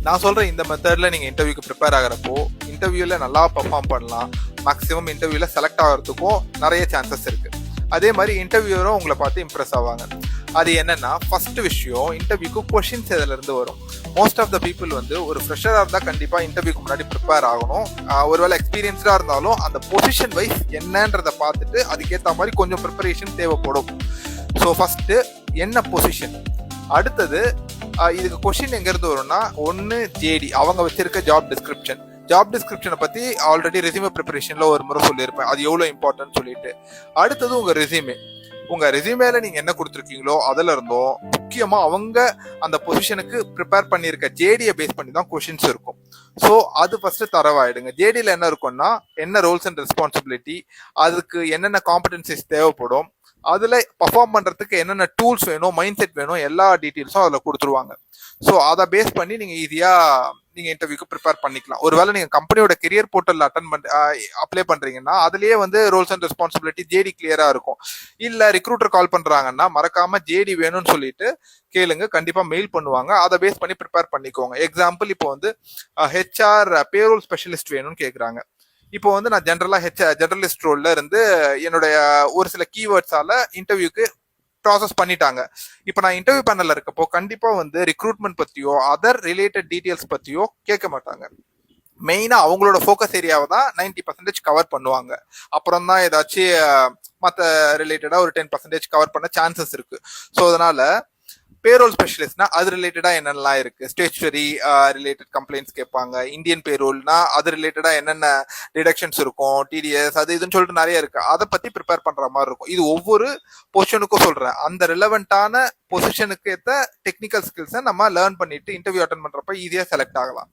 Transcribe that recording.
நான் சொல்றேன் இந்த மெத்தட்ல நீங்க இன்டர்வியூக்கு ப்ரிப்பேர் ஆகிறப்போ இன்டர்வியூல நல்லா பெர்ஃபார்ம் பண்ணலாம். மேக்ஸிமம் இன்டர்வியூல செலக்ட் ஆகிறதுக்கும் நிறைய சான்சஸ் இருக்கு. அதே மாதிரி இன்டர்வியூரும் உங்களை பார்த்து இம்ப்ரெஸ் ஆவாங்க. அது என்னன்னா, ஃபர்ஸ்ட் விஷயம், இன்டர்வியூக்கு கொஷின்ஸ் எதுல இருந்து வரும். மோஸ்ட் ஆஃப் த பீப்புள் வந்து ஒரு ஃப்ரெஷரா இருந்தா கண்டிப்பா இன்டர்வியூக்கு முன்னாடி ப்ரிப்பேர் ஆகணும். ஒருவேளை எக்ஸ்பீரியன்ஸ்டா இருந்தாலும் அந்த பொசிஷன் வைஸ் என்னன்றதை பார்த்துட்டு அதுக்கேற்ற மாதிரி கொஞ்சம் ப்ரிப்பரேஷன் தேவைப்படும். ஸோ ஃபர்ஸ்ட் என்ன பொசிஷன், அடுத்தது இதுக்கு கொஸ்டின் எங்க இருந்து வரும்னா, ஒன்னு ஜேடி அவங்க வச்சிருக்க ஜாப் டிஸ்கிரிப்ஷனை பத்தி ஆல்ரெடி ரெசியூமே ப்ரிப்பரேஷன்ல ஒரு முறை சொல்லியிருப்பேன், அது எவ்வளவு இம்பார்ட்டன்ட் சொல்லிட்டு. அடுத்தது உங்க ரெசியூமேல நீங்க என்ன கொடுத்துருக்கீங்களோ அதுல இருந்தும் முக்கியமா அவங்க அந்த பொசிஷனுக்கு ப்ரிப்பேர் பண்ணியிருக்க ஜேடியை பேஸ் பண்ணி தான் கொஸ்டின்ஸ் இருக்கும். ஸோ அது ஃபர்ஸ்ட் தரவாயிடுங்க. ஜேடியில என்ன இருக்கும்னா, என்ன ரோல்ஸ் அண்ட் ரெஸ்பான்சிபிலிட்டி, அதுக்கு என்னென்ன காம்படன்சிஸ் தேவைப்படும், அதுல பர்ஃபார்ம் பண்றதுக்கு என்னென்ன டூல்ஸ் வேணும், மைண்ட் செட் வேணும், எல்லா டீட்டெயில்ஸும் அதுல கொடுத்துருவாங்க. ஸோ அதை பேஸ் பண்ணி நீங்க ஈஸியா நீங்க இன்டர்வியூக்கு ப்ரிப்பேர் பண்ணிக்கலாம். ஒருவேளை நீங்க கம்பெனியோட கெரியர் போர்ட்டல் அப்ளை பண்றீங்கன்னா அதுலயே வந்து ரோல்ஸ் அண்ட் ரெஸ்பான்சிபிலிட்டி ஜேடி கிளியரா இருக்கும். இல்ல ரிக்ரூட்டர் கால் பண்றாங்கன்னா மறக்காம ஜேடி வேணும்னு சொல்லிட்டு கேளுங்க, கண்டிப்பா மெயில் பண்ணுவாங்க. அதை பேஸ் பண்ணி ப்ரிப்பேர் பண்ணிக்கோங்க. எக்ஸாம்பிள், இப்போ வந்து ஹெச்ஆர் பேரோல் ஸ்பெஷலிஸ்ட் வேணும்னு கேக்குறாங்க. இப்போ வந்து நான் ஜெனரலிஸ்ட் ரோல்ல இருந்து என்னுடைய ஒரு சில கீவேர்ட்ஸால இன்டர்வியூக்கு ப்ராசஸ் பண்ணிட்டாங்க. இப்போ நான் இன்டர்வியூ பேனல்ல இருக்கப்போ கண்டிப்பா வந்து ரிக்ரூட்மெண்ட் பத்தியோ அதர் ரிலேட்டட் டீடைல்ஸ் பத்தியோ கேட்க மாட்டாங்க. மெயினா அவங்களோட ஃபோக்கஸ் ஏரியாவை தான் 90% கவர் பண்ணுவாங்க. அப்புறம் தான் ஏதாச்சும் மற்ற ரிலேட்டடா ஒரு 10% கவர் பண்ண சான்சஸ் இருக்கு. ஸோ அதனால பேரோல் ஸ்பெஷலிஸ்ட்னா அது ரிலேட்டடா என்னென்னலாம் இருக்கு, ஸ்டேச்சுரி ரிலேட்டட் கம்ப்ளைண்ட்ஸ் கேட்பாங்க. இந்தியன் பேரோல்னா அது ரிலேட்டடா என்னென்ன டிடக்ஷன்ஸ் இருக்கும், டிடிஎஸ், அது இதுன்னு சொல்லிட்டு நிறைய இருக்கு. அதை பத்தி ப்ரிப்பேர் பண்ற மாதிரி இருக்கும். இது ஒவ்வொரு பொசிஷனுக்கும் சொல்றேன். அந்த ரிலவெண்டான பொசிஷனுக்கு ஏற்ற டெக்னிக்கல் ஸ்கில்ஸை நம்ம லேர்ன் பண்ணிட்டு இன்டர்வியூ அட்டன் பண்றப்ப ஈஸியா செலக்ட் ஆகலாம்.